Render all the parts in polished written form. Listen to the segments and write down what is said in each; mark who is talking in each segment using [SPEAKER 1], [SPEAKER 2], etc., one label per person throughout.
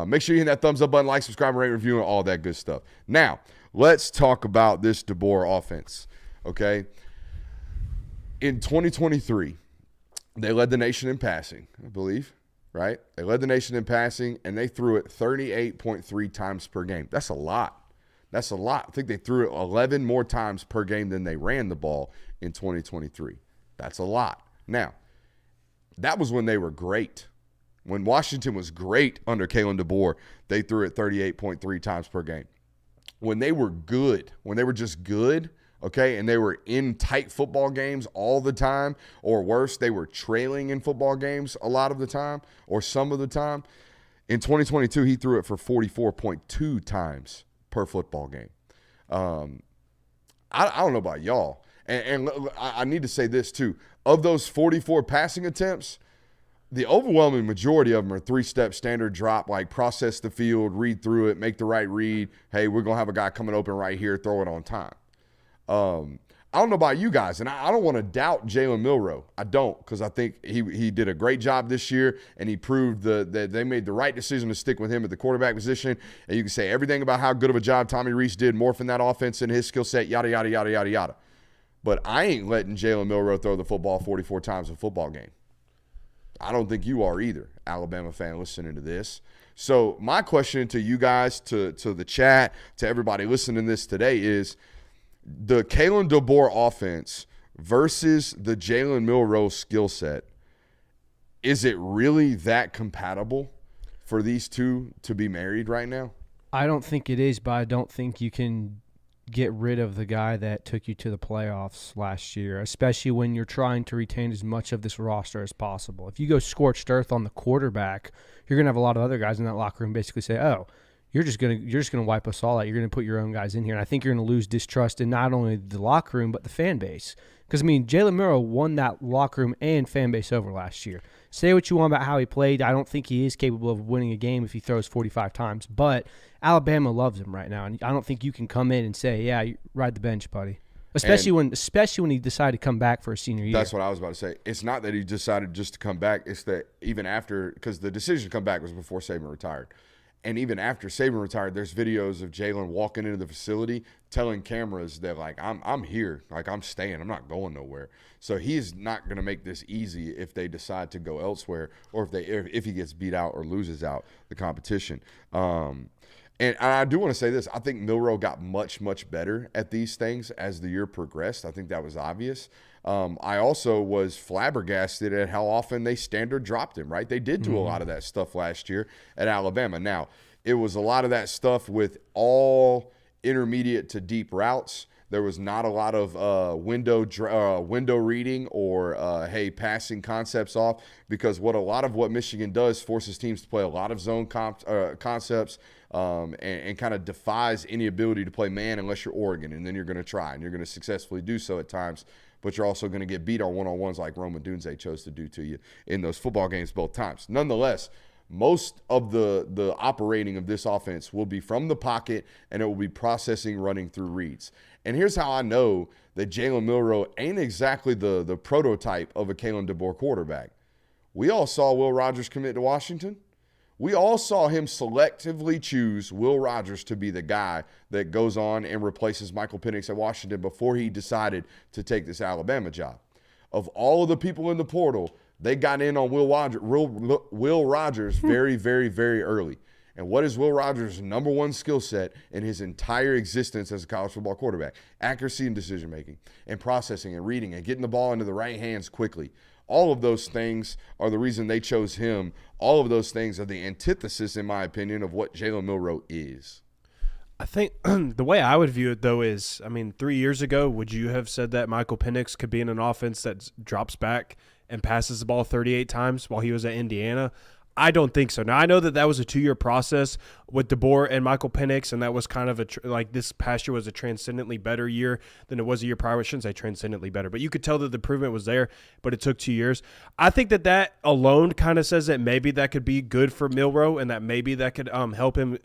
[SPEAKER 1] Make sure you hit that thumbs up button, like, subscribe, rate, review, and all that good stuff. Now, let's talk about this DeBoer offense, okay? In 2023, they led the nation in passing, I believe, right? They led the nation in passing, and they threw it 38.3 times per game. That's a lot. That's a lot. I think they threw it 11 more times per game than they ran the ball in 2023. That's a lot. Now, that was when they were great. When Washington was great under Kalen DeBoer, they threw it 38.3 times per game. When they were good, when they were just good, okay, and they were in tight football games all the time, or worse, they were trailing in football games a lot of the time or some of the time. In 2022, he threw it for 44.2 times per football game. I don't know about y'all. And I need to say this too. Of those 44 passing attempts, the overwhelming majority of them are three-step standard drop, like process the field, read through it, make the right read. Hey, we're going to have a guy coming open right here, throw it on time. I don't know about you guys, and I don't want to doubt Jalen Milroe. I don't, because I think he did a great job this year, and he proved that they made the right decision to stick with him at the quarterback position. And you can say everything about how good of a job Tommy Rees did morphing that offense and his skill set, yada, yada, yada, yada, yada. But I ain't letting Jalen Milroe throw the football 44 times in a football game. I don't think you are either, Alabama fan listening to this. So my question to you guys, to the chat, to everybody listening to this today is, the Kalen DeBoer offense versus the Jalen Milroe skill set, is it really that compatible for these two to be married right now?
[SPEAKER 2] I don't think it is, but I don't think you can get rid of the guy that took you to the playoffs last year, especially when you're trying to retain as much of this roster as possible. If you go scorched earth on the quarterback, you're going to have a lot of other guys in that locker room basically say, oh, you're just gonna wipe us all out. You're gonna put your own guys in here, and I think you're gonna lose distrust in not only the locker room but the fan base. Because I mean, Jalen Milroe won that locker room and fan base over last year. Say what you want about how he played. I don't think he is capable of winning a game if he throws 45 times. But Alabama loves him right now, and I don't think you can come in and say, "Yeah, you ride the bench, buddy." Especially when he decided to come back for a senior year.
[SPEAKER 1] That's what I was about to say. It's not that he decided just to come back. It's that even after, because the decision to come back was before Saban retired. And even after Saban retired, there's videos of Jalen walking into the facility telling cameras that, like, I'm here. Like, I'm staying. I'm not going nowhere. So he's not going to make this easy if they decide to go elsewhere, or if he gets beat out or loses out the competition. And I do want to say this. I think Milroe got much, much better at these things as the year progressed. I think that was obvious. I also was flabbergasted at how often they standard dropped him, right? They did do a lot of that stuff last year at Alabama. Now, it was a lot of that stuff with all intermediate to deep routes. There was not a lot of window reading or, hey, passing concepts off, because a lot of what Michigan does forces teams to play a lot of zone concepts and kind of defies any ability to play man unless you're Oregon, and then you're going to try, and you're going to successfully do so at times. But you're also going to get beat on one-on-ones like Roma Dunze chose to do to you in those football games both times. Nonetheless, most of the operating of this offense will be from the pocket, and it will be processing running through reads. And here's how I know that Jalen Milroe ain't exactly the prototype of a Kalen DeBoer quarterback. We all saw Will Rogers commit to Washington. We all saw him selectively choose Will Rogers to be the guy that goes on and replaces Michael Penix at Washington before he decided to take this Alabama job. Of all of the people in the portal, they got in on Will Rogers very, very, very early. And what is Will Rogers' number one skill set in his entire existence as a college football quarterback? Accuracy and decision-making and processing and reading and getting the ball into the right hands quickly. All of those things are the reason they chose him. All of those things are the antithesis, in my opinion, of what Jalen Milroe is.
[SPEAKER 3] I think the way I would view it, though, is, 3 years ago, would you have said that Michael Penix could be in an offense that drops back and passes the ball 38 times while he was at Indiana? I don't think so. Now, I know that was a 2-year process with DeBoer and Michael Penix, and that was kind of this past year was a transcendently better year than it was a year prior. I shouldn't say transcendently better, but you could tell that the improvement was there, but it took 2 years. I think that alone kind of says that maybe that could be good for Milroe, and that maybe that could help him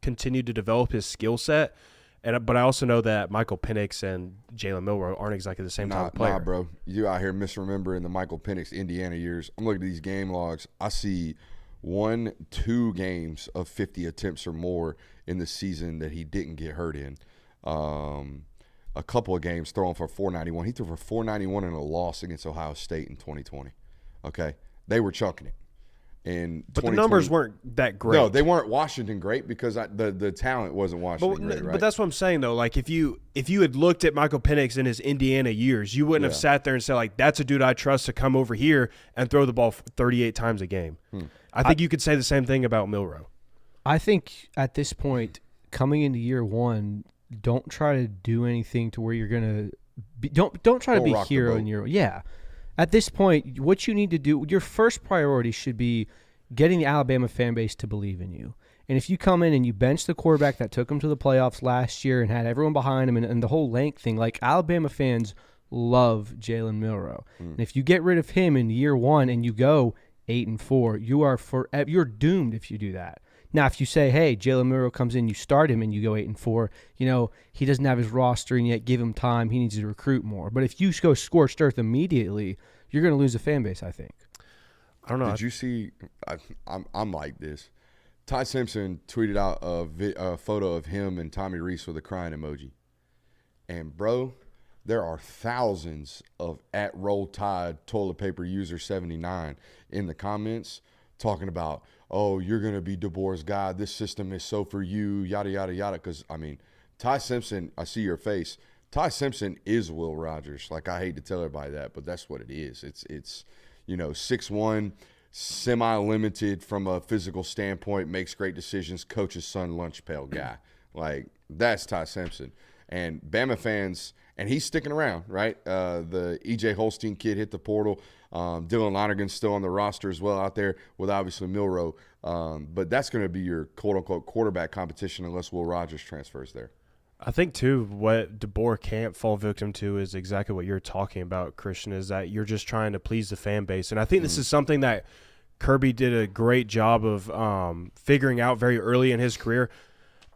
[SPEAKER 3] continue to develop his skill set. But I also know that Michael Penix and Jalen Milroe aren't exactly the same type of player.
[SPEAKER 1] Nah, bro. You out here misremembering the Michael Penix Indiana years. I'm looking at these game logs. I see won 2 games of 50 attempts or more in the season that he didn't get hurt in. A couple of games throwing for 491. He threw for 491 in a loss against Ohio State in 2020. Okay, they were chunking it.
[SPEAKER 3] But the numbers weren't that great.
[SPEAKER 1] No, they weren't Washington great because the talent wasn't Washington great, right?
[SPEAKER 3] But that's what I'm saying, though. Like, if you had looked at Michael Penix in his Indiana years, you wouldn't have sat there and said, like, that's a dude I trust to come over here and throw the ball 38 times a game. I think you could say the same thing about Milroe.
[SPEAKER 2] I think at this point, coming into year one, don't try to do anything to where you're going to – don't try to be a hero in year – yeah. At this point, what you need to do, your first priority should be getting the Alabama fan base to believe in you. And if you come in and you bench the quarterback that took them to the playoffs last year and had everyone behind him and the whole length thing, like Alabama fans love Jalen Milroe. And if you get rid of him in year one and you go 8-4, you're doomed if you do that. Now, if you say, hey, Jalen Milroe comes in, you start him, and you go 8-4, he doesn't have his roster, and yet give him time. He needs to recruit more. But if you go scorched earth immediately, you're going to lose the fan base, I think.
[SPEAKER 3] I don't know.
[SPEAKER 1] Did you see I'm like this. Ty Simpson tweeted out a photo of him and Tommy Reese with a crying emoji. And, bro, there are thousands of @RollTide toilet paper user 79 in the comments talking about, oh, you're going to be DeBoer's guy. This system is so for you, yada, yada, yada. Because, Ty Simpson, I see your face. Ty Simpson is Will Rogers. Like, I hate to tell everybody that, but that's what it is. It's 6'1", semi-limited from a physical standpoint, makes great decisions, coach's son, lunch pail guy. Like, that's Ty Simpson. And Bama fans, and he's sticking around, right? The E.J. Holstein kid hit the portal. Dylan Lonergan's still on the roster as well out there with obviously Milroe. But that's going to be your quote-unquote quarterback competition unless Will Rogers transfers there.
[SPEAKER 3] I think, too, what DeBoer can't fall victim to is exactly what you're talking about, Christian, is that you're just trying to please the fan base. And I think this is something that Kirby did a great job of figuring out very early in his career.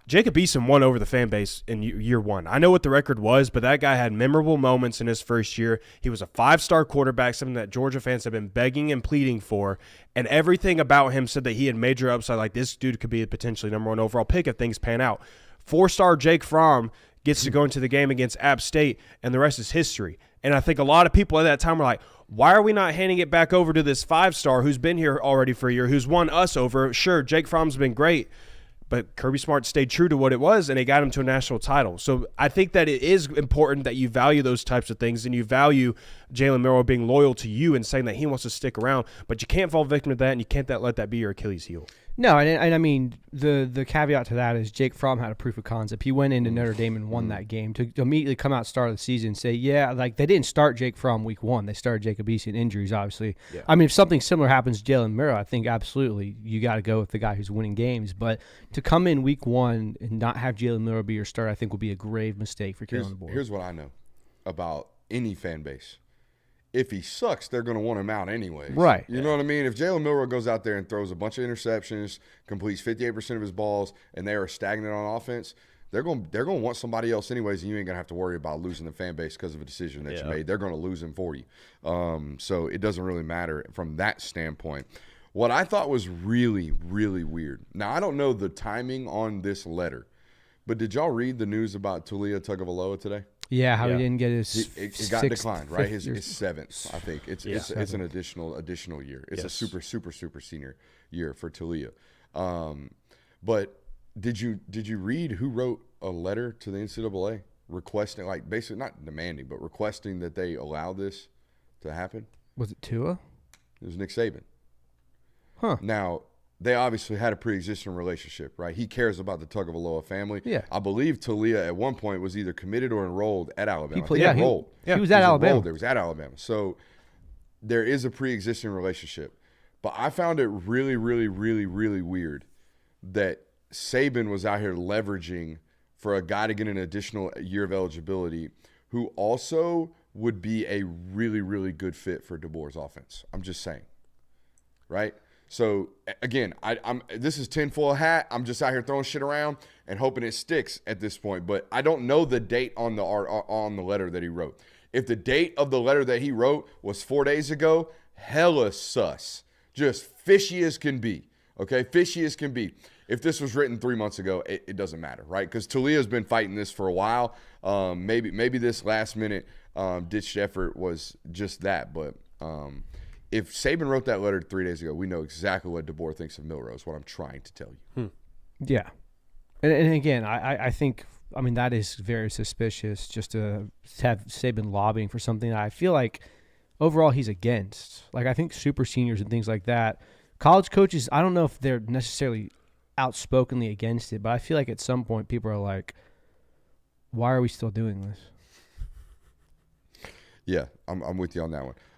[SPEAKER 3] Jacob Eason won over the fan base in year one. I know what the record was, but that guy had memorable moments in his first year. He was a 5-star quarterback, something that Georgia fans have been begging and pleading for, and everything about him said that he had major upside, like this dude could be a potentially number 1 overall pick if things pan out. 4-star Jake Fromm gets to go into the game against App State, and the rest is history. And I think a lot of people at that time were like, why are we not handing it back over to this 5-star who's been here already for a year, who's won us over? Sure, Jake Fromm's been great, but Kirby Smart stayed true to what it was, and they got him to a national title. So I think that it is important that you value those types of things, and you value Jalen Milroe being loyal to you and saying that he wants to stick around. But you can't fall victim to that, and you can't let that be your Achilles heel.
[SPEAKER 2] No, and I mean, the caveat to that is Jake Fromm had a proof of concept. He went into Notre Dame and won that game. To immediately come out start of the season and say, yeah, like they didn't start Jake Fromm week 1. They started Jacob Eason injuries, obviously. Yeah. I mean, if something similar happens to Jalen Milroe, I think absolutely you got to go with the guy who's winning games. But to come in week 1 and not have Jalen Milroe be your starter, I think will be a grave mistake for Kalen DeBoer.
[SPEAKER 1] Here's what I know about any fan base. If he sucks, they're going to want him out anyways.
[SPEAKER 2] Right.
[SPEAKER 1] You know what I mean? If Jalen Milroe goes out there and throws a bunch of interceptions, completes 58% of his balls, and they are stagnant on offense, they're going to want somebody else anyways, and you ain't going to have to worry about losing the fan base because of a decision that you made. They're going to lose him for you. So it doesn't really matter from that standpoint. What I thought was really, really weird. Now, I don't know the timing on this letter, but did y'all read the news about Taulia Tagovailoa today?
[SPEAKER 2] Yeah, how he didn't get his
[SPEAKER 1] it got declined, right? His 7th, I think. It's an additional year. It's a super senior year for Taulia. But did you read who wrote a letter to the NCAA requesting, like basically not demanding, but requesting that they allow this to happen?
[SPEAKER 2] Was it Tua?
[SPEAKER 1] It was Nick Saban.
[SPEAKER 2] Huh.
[SPEAKER 1] Now, they obviously had a pre-existing relationship, right? He cares about the Tagovailoa family.
[SPEAKER 2] Yeah.
[SPEAKER 1] I believe Taulia at one point was either committed or enrolled at Alabama.
[SPEAKER 2] He was at Alabama.
[SPEAKER 1] He was at Alabama. So there is a pre-existing relationship. But I found it really, really, really, really weird that Saban was out here leveraging for a guy to get an additional year of eligibility who also would be a really, really good fit for DeBoer's offense. I'm just saying, right? So, again, this is tinfoil hat. I'm just out here throwing shit around and hoping it sticks at this point. But I don't know the date on the letter that he wrote. If the date of the letter that he wrote was 4 days ago, hella sus. Just fishy as can be. Okay, fishy as can be. If this was written 3 months ago, it doesn't matter, right? Because Talia's been fighting this for a while. Maybe this last-minute ditched effort was just that. But if Saban wrote that letter 3 days ago, we know exactly what DeBoer thinks of Milroe is what I'm trying to tell you.
[SPEAKER 2] Yeah. And again, I think, I mean, that is very suspicious just to have Saban lobbying for something that I feel like overall he's against. Like, I think super seniors and things like that, college coaches, I don't know if they're necessarily outspokenly against it, but I feel like at some point people are like, why are we still doing this?
[SPEAKER 1] Yeah, I'm with you on that one.